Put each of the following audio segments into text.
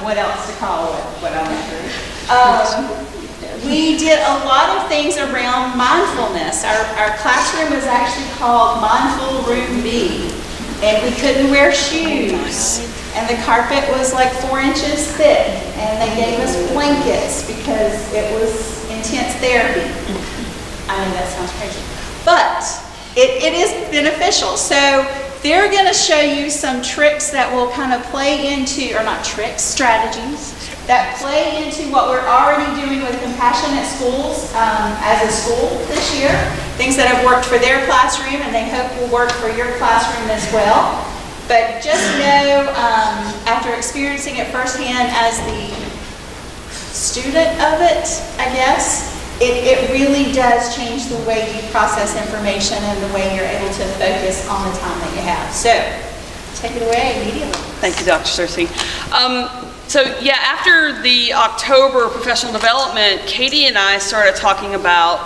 what else to call it, what I went through. We did a lot of things around mindfulness. Our classroom was actually called Mindful Room B, and we couldn't wear shoes, and the carpet was like 4 inches thick, and they gave us blankets because it was intense therapy. I know that sounds crazy, but it is beneficial. So they're going to show you some tricks that will kind of play into, or not tricks, strategies that play into what we're already doing with Compassionate Schools as a school this year. Things that have worked for their classroom and they hope will work for your classroom as well. But just know, after experiencing it firsthand as the student of it, I guess, it really does change the way you process information and the way you're able to focus on the time that you have. So, take it away immediately. Thank you, Dr. Cersei. So yeah, after the October professional development, Katie and I started talking about,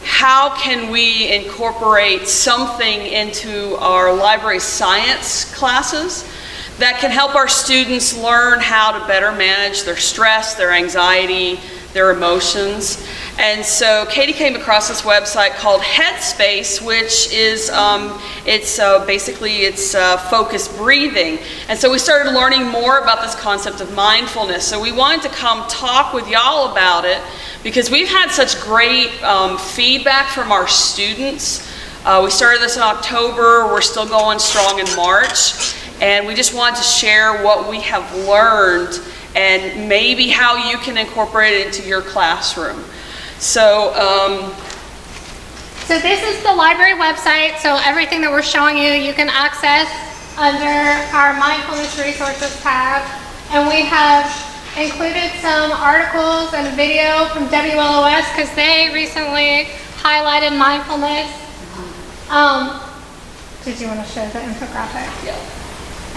how can we incorporate something into our library science classes that can help our students learn how to better manage their stress, their anxiety, their emotions. And so Katie came across this website called Headspace, which is basically focused breathing. And so we started learning more about this concept of mindfulness. So we wanted to come talk with y'all about it because we've had such great feedback from our students. We started this in October. We're still going strong in March. And we just wanted to share what we have learned and maybe how you can incorporate it into your classroom. So this is the library website. So everything that we're showing you, you can access under our Mindfulness Resources tab. And we have included some articles and a video from WLOS because they recently highlighted mindfulness. Did you want to show the infographic? Yeah.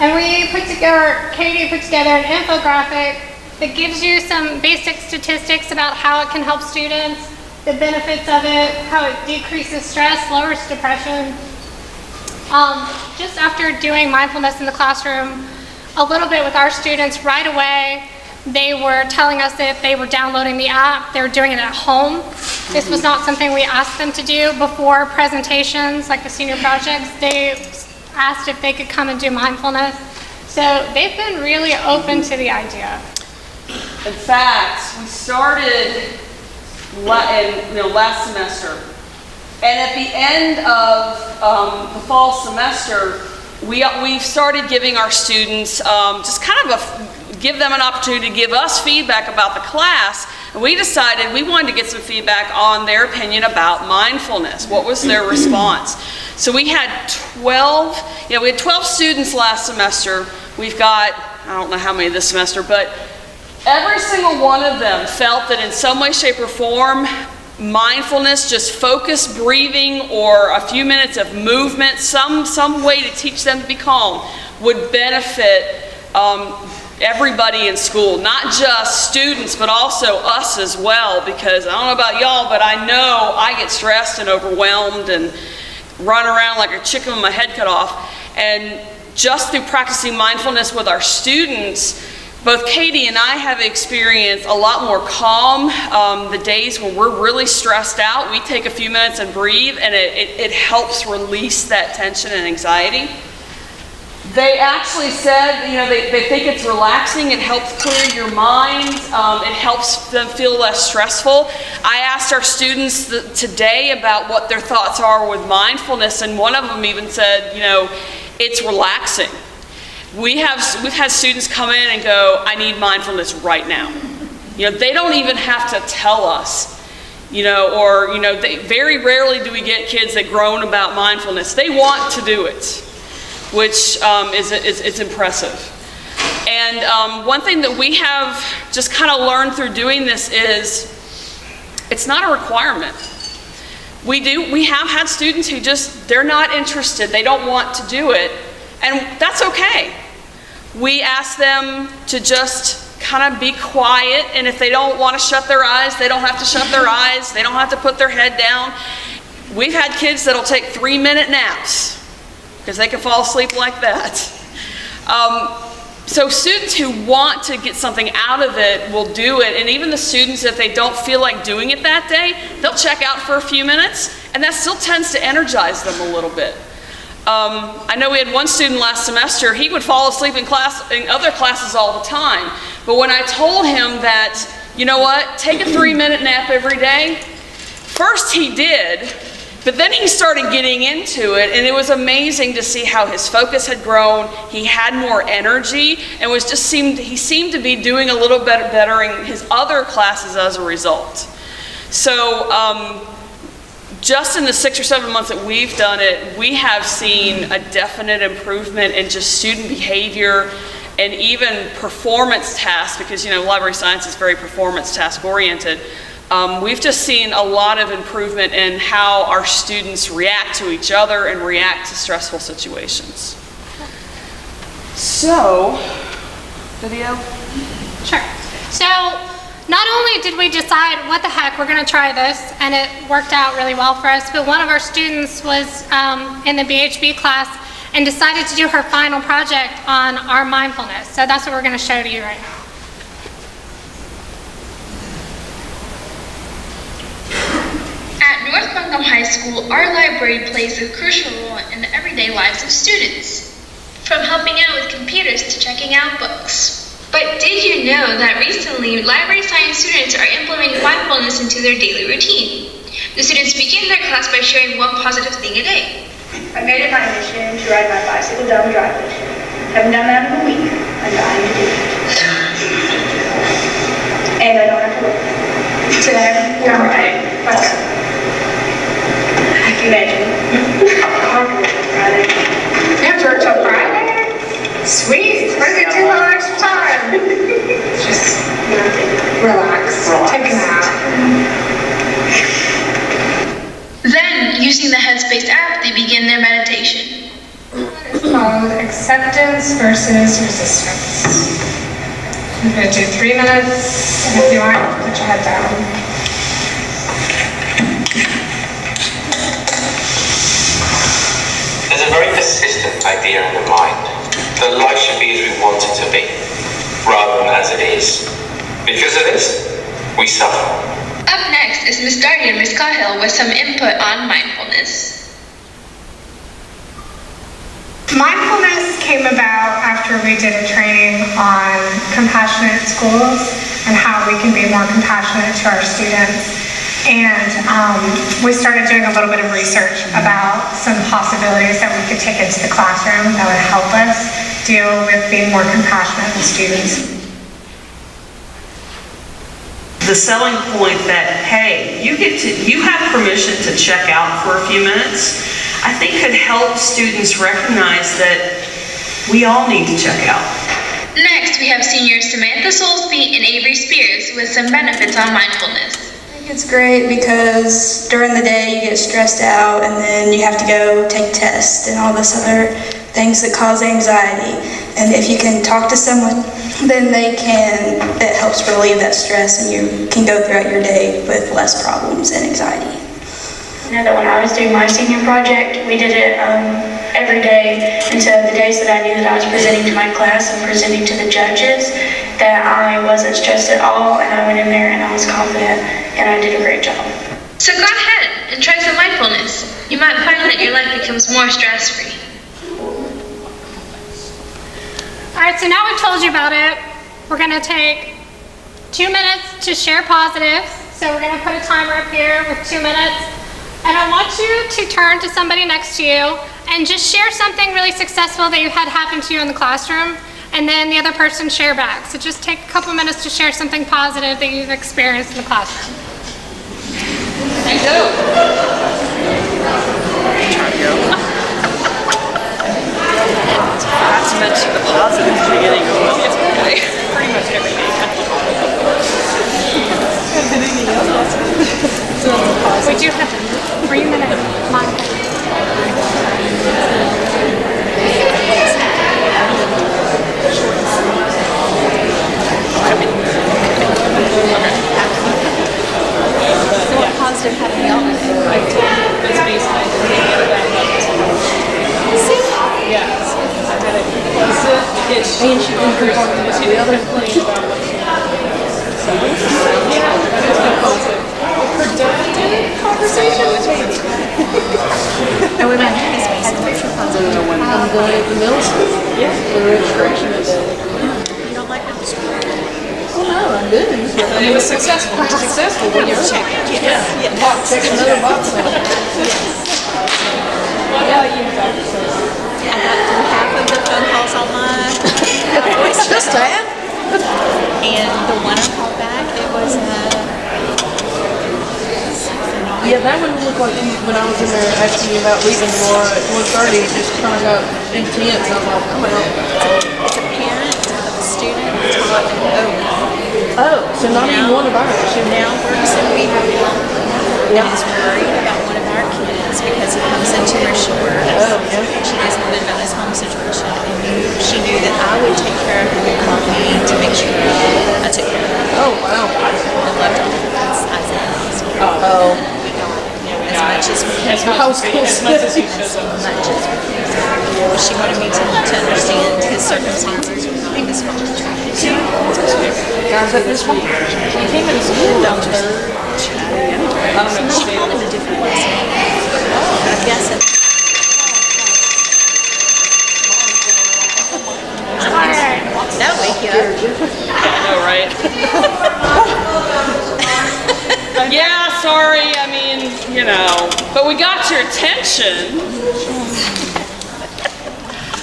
And Katie put together an infographic that gives you some basic statistics about how it can help students, the benefits of it, how it decreases stress, lowers depression. Just after doing mindfulness in the classroom a little bit with our students, right away they were telling us that they were downloading the app, they were doing it at home. This was not something we asked them to do before presentations, like the senior projects. They asked if they could come and do mindfulness. So they've been really open to the idea. In fact, we started last semester, and at the end of the fall semester, we've started giving our students just kind of give them an opportunity to give us feedback about the class. And we decided we wanted to get some feedback on their opinion about mindfulness. What was their response? So we had 12 students last semester. We've got, I don't know how many this semester, but every single one of them felt that in some way, shape, or form, mindfulness, just focused breathing or a few minutes of movement, some way to teach them to be calm would benefit everybody in school, not just students, but also us as well, because I don't know about y'all, but I know I get stressed and overwhelmed and run around like a chicken with my head cut off. And just through practicing mindfulness with our students, both Katie and I have experienced a lot more calm. The days when we're really stressed out, we take a few minutes and breathe, and it helps release that tension and anxiety. They actually said, they think it's relaxing, it helps clear your mind, it helps them feel less stressful. I asked our students today about what their thoughts are with mindfulness, and one of them even said, it's relaxing. We've had students come in and go, I need mindfulness right now. They don't even have to tell us, very rarely do we get kids that groan about mindfulness. They want to do it, which is impressive. And one thing that we have just kind of learned through doing this is it's not a requirement. We have had students who they're not interested, they don't want to do it, and that's okay. We ask them to just kind of be quiet, and if they don't want to shut their eyes, they don't have to shut their eyes, they don't have to put their head down. We've had kids that'll take 3-minute naps because they can fall asleep like that. So students who want to get something out of it will do it, and even the students, if they don't feel like doing it that day, they'll check out for a few minutes, and that still tends to energize them a little bit. I know we had one student last semester, he would fall asleep in other classes all the time, but when I told him that, you know what, take a 3-minute nap every day, first he did, but then he started getting into it, and it was amazing to see how his focus had grown. He had more energy, and he seemed to be doing a little bit better in his other classes as a result. So just in the 6 or 7 months that we've done it, we have seen a definite improvement in just student behavior and even performance tasks, because library science is very performance task oriented. We've just seen a lot of improvement in how our students react to each other and react to stressful situations. So, video? Sure. So, not only did we decide, what the heck, we're going to try this, and it worked out really well for us, but one of our students was in the BHB class and decided to do her final project on our mindfulness. So that's what we're going to show to you right now. At North Buncombe High School, our library plays a crucial role in the everyday lives of students, from helping out with computers to checking out books. But did you know that recently, library science students are implementing mindfulness into their daily routine? The students begin their class by sharing one positive thing a day. I made it my mission to ride my bicycle down the driveway. Haven't done that in a week. I'm dying to do it. And I don't have to work. Today, I'm riding bicycle. I can imagine. Friday. You have to work till Friday? Sweet. Why did you take all extra time? Just relax. Take a nap. Then, using the Headspace app, they begin their meditation. It's called acceptance versus resistance. I'm going to do 3 minutes, and if you want, put your head down. There's a very persistent idea in the mind that life should be as we want it to be, rather than as it is. Because of this, we suffer. Up next is Miss Darty and Miss Caughill with some input on mindfulness. Mindfulness came about after we did a training on compassionate schools and how we can be more compassionate to our students. And we started doing a little bit of research about some possibilities that we could take into the classroom that would help us deal with being more compassionate with students. The selling point that, hey, you have permission to check out for a few minutes, I think could help students recognize that we all need to check out. Next, we have seniors Samantha Soulsby and Avery Spears with some benefits on mindfulness. I think it's great because during the day you get stressed out and then you have to go take tests and all this other things that cause anxiety. And if you can talk to someone, then it helps relieve that stress and you can go throughout your day with less problems and anxiety. I know that when I was doing my senior project, we did it every day, and so the days that I knew that I was presenting to my class and presenting to the judges, that I wasn't stressed at all, and I went in there and I was confident, and I did a great job. So go ahead and try some mindfulness. You might find that your life becomes more stress-free. All right, so now we've told you about it. We're going to take 2 minutes to share positives. So we're going to put a timer up here with 2 minutes. And I want you to turn to somebody next to you and just share something really successful that you had happen to you in the classroom. And then the other person share back. So just take a couple minutes to share something positive that you've experienced in the classroom. You go. Not to mention the positive at the beginning of the day. Pretty much every day. We do have 3 minutes mindfulness. So what positive happened on it? It's basically thinking about Yeah. I had a itch. Oh, we might have this social positive. I'm going at the middle school. Yeah. The registration is You don't like that? oh no, I'm good. And it was successful. Successful when you're Check. Yes. check another box out. Yeah, you got it. I got through half of the phone calls on my voice. Just that. And the one I called back, it was Yeah, that one looked like when I was in there asking you about leaving tomorrow at 1:30, it just kind of got intense. I was like, I'm out. it's a parent of a student taught in Oak. Oh, so not even one of ours. Who now works in Weaverville Yeah. and is worried about one of our kids because he comes into where she works. Oh, yeah. And she doesn't live in his home situation. And she knew that I would take care of him and call me to make sure I took care of him. Oh, wow. And left him because I said Oh. as much as we can. High school stuff. She wanted me to understand his circumstances and his fault. Guys, at this one, he came into school down there. I don't know. She called him a different last name. I guess it. That wake you up. I know, right? Yeah, sorry, I mean, you know, but we got your attention.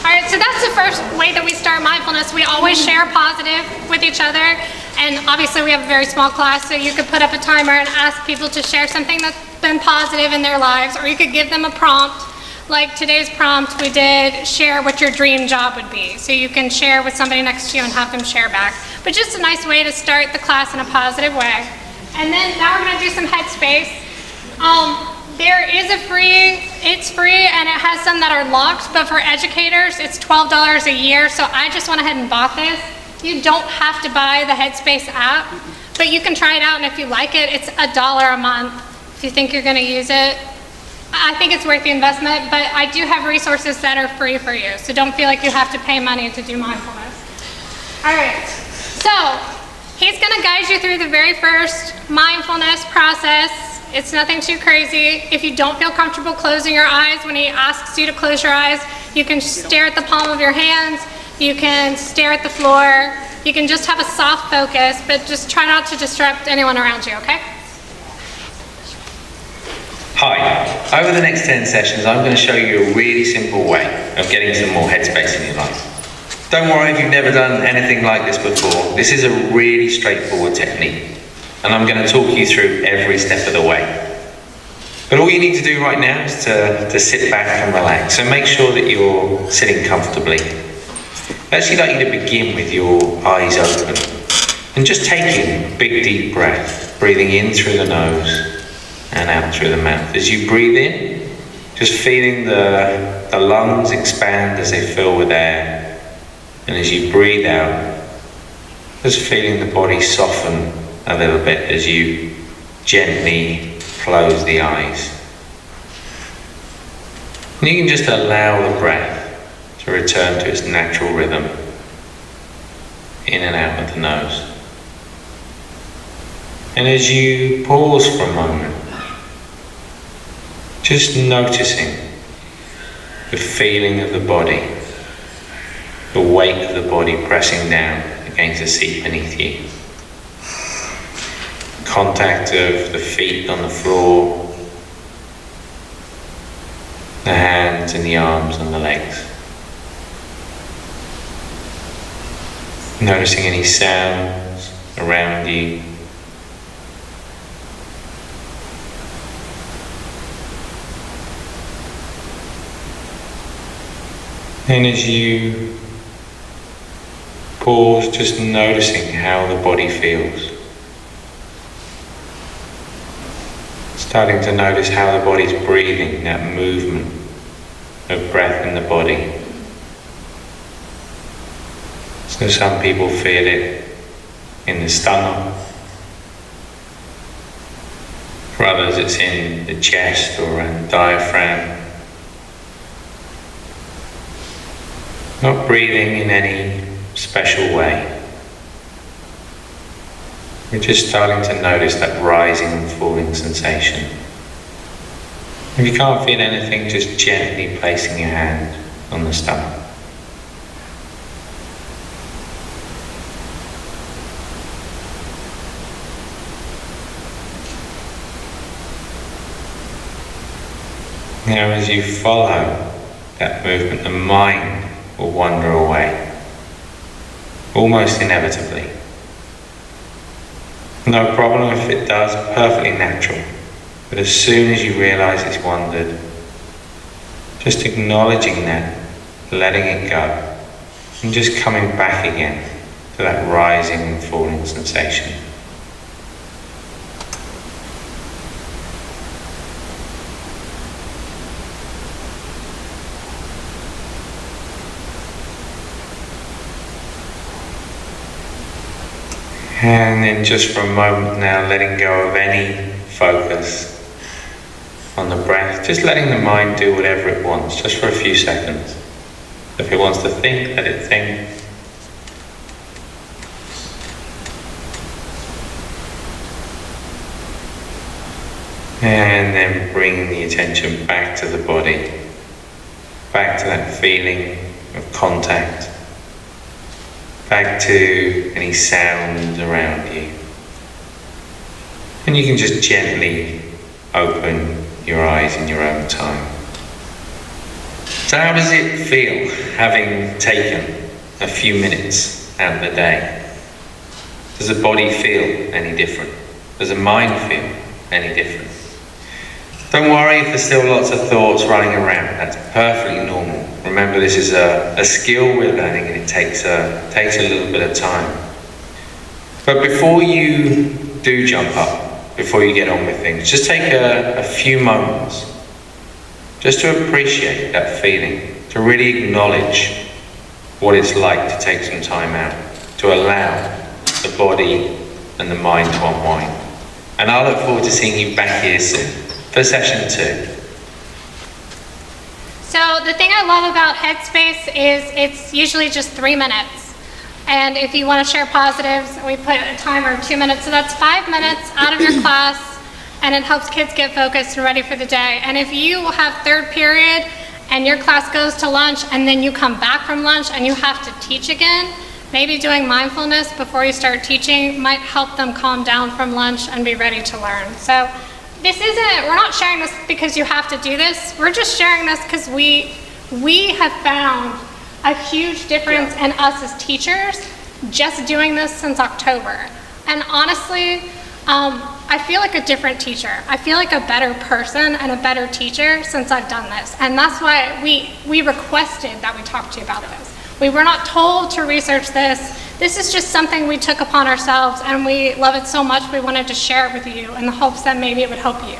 All right, so that's the first way that we start mindfulness. We always share positive with each other. And obviously we have a very small class, so you could put up a timer and ask people to share something that's been positive in their lives, or you could give them a prompt. Like today's prompt, we did share what your dream job would be. So you can share with somebody next to you and have them share back. But just a nice way to start the class in a positive way. And then now we're gonna do some headspace. There is it's free and it has some that are locked, but for educators, it's $12 a year. So I just went ahead and bought this. You don't have to buy the Headspace app, but you can try it out, and if you like it, it's $1 a month. If you think you're gonna use it, I think it's worth the investment, but I do have resources that are free for you, so don't feel like you have to pay money to do mindfulness. All right, so he's gonna guide you through the very first mindfulness process. It's nothing too crazy. If you don't feel comfortable closing your eyes when he asks you to close your eyes, you can stare at the palm of your hands, you can stare at the floor, you can just have a soft focus, but just try not to disrupt anyone around you, okay? Hi, over the next 10 sessions I'm going to show you a really simple way of getting some more headspace in your life. Don't worry if you've never done anything like this before. This is a really straightforward technique and I'm going to talk you through every step of the way. But all you need to do right now is to sit back and relax. So make sure that you're sitting comfortably. I'd actually like you to begin with your eyes open and just taking a big deep breath, breathing in through the nose and out through the mouth. As you breathe in, just feeling the lungs expand as they fill with air. And as you breathe out, just feeling the body soften a little bit as you gently close the eyes. And you can just allow the breath to return to its natural rhythm, in and out of the nose. And as you pause for a moment, just noticing the feeling of the body, the weight of the body pressing down against the seat beneath you. Contact of the feet on the floor, the hands and the arms and the legs. Noticing any sounds around you. And as you pause, just noticing how the body feels. Starting to notice how the body's breathing, that movement of breath in the body. So some people feel it in the stomach. For others it's in the chest or around the diaphragm. Not breathing in any special way, We're just starting to notice that rising and falling sensation. If you can't feel anything, just gently placing your hand on the stomach. Now, as you follow that movement, the mind will wander away, almost inevitably. No problem if it does, perfectly natural. But as soon as you realize it's wandered, just acknowledging that, letting it go, and just coming back again to that rising and falling sensation. And then just for a moment now, letting go of any focus on the breath, just letting the mind do whatever it wants, just for a few seconds. If it wants to think, let it think. And then bringing the attention back to the body, back to that feeling of contact, back to any sounds around you. And you can just gently open your eyes in your own time. So how does it feel having taken a few minutes out of the day? Does the body feel any different? Does the mind feel any different? Don't worry if there's still lots of thoughts running around. That's perfectly normal. Remember, this is a skill we're learning, and it takes a little bit of time. But before you do jump up, before you get on with things, just take a few moments just to appreciate that feeling, to really acknowledge what it's like to take some time out, to allow the body and the mind to unwind. And I look forward to seeing you back here soon for session 2. So the thing I love about Headspace is it's usually just 3 minutes. And if you want to share positives, we put a timer of 2 minutes. So that's 5 minutes out of your class, and it helps kids get focused and ready for the day. And if you have third period and your class goes to lunch and then you come back from lunch and you have to teach again, maybe doing mindfulness before you start teaching might help them calm down from lunch and be ready to learn. So we're not sharing this because you have to do this. We're just sharing this because we have found a huge difference in us as teachers just doing this since October. And honestly, I feel like a different teacher. I feel like a better person and a better teacher since I've done this. And that's why we requested that we talk to you about this. We were not told to research this. This is just something we took upon ourselves, and we love it so much we wanted to share it with you in the hopes that maybe it would help you.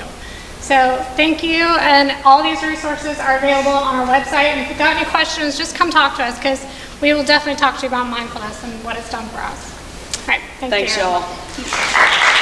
So thank you, and all these resources are available on our website. And if you've got any questions, just come talk to us, because we will definitely talk to you about mindfulness and what it's done for us. All right, thank you. Thanks, y'all.